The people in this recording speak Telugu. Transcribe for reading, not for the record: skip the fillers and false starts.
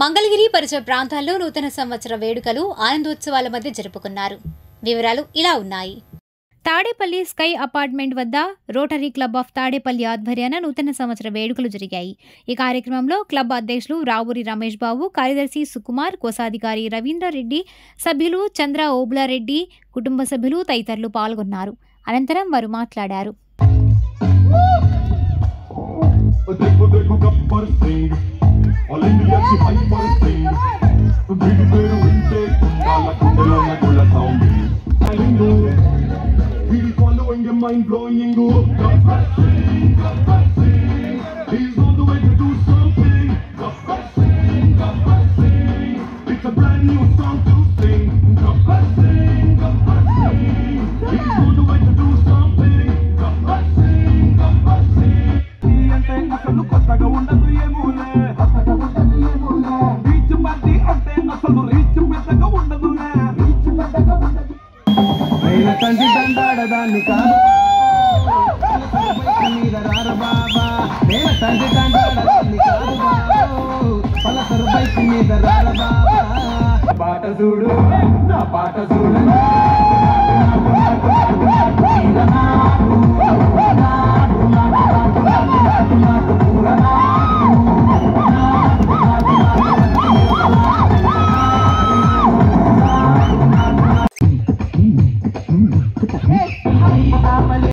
మంగళగిరి పరిసర ప్రాంతాల్లో నూతన సంవత్సర వేడుకలు ఆనందోత్సవాల మధ్య జరుపుకున్నారు. వివరాలు ఇలా ఉన్నాయి. తాడేపల్లి స్కై అపార్ట్మెంట్ వద్ద రోటరీ క్లబ్ ఆఫ్ తాడేపల్లి ఆధ్వర్యాన నూతన సంవత్సర వేడుకలు జరిగాయి. ఈ కార్యక్రమంలో క్లబ్ అధ్యక్షులు రావూరి రమేష్ బాబు, కార్యదర్శి సుకుమార్, కోశాధికారి రవీంద్రరెడ్డి, సభ్యులు చంద్ర ఓబులారెడ్డి, కుటుంబ సభ్యులు తదితరులు పాల్గొన్నారు. అనంతరం వారు మాట్లాడారు. Mind blowing and go he's on the way to do something. It's a brand new song to sing. He's on the way to do something. ante asalu kottaga undadu emule reach party ante asalu reach pedaga undadu Aina tanti dandadadani kaadu Meera rara baba Aina tanti dandadadani kaadu baba Palasar bike meera rara baba Paata sudu na paata sudu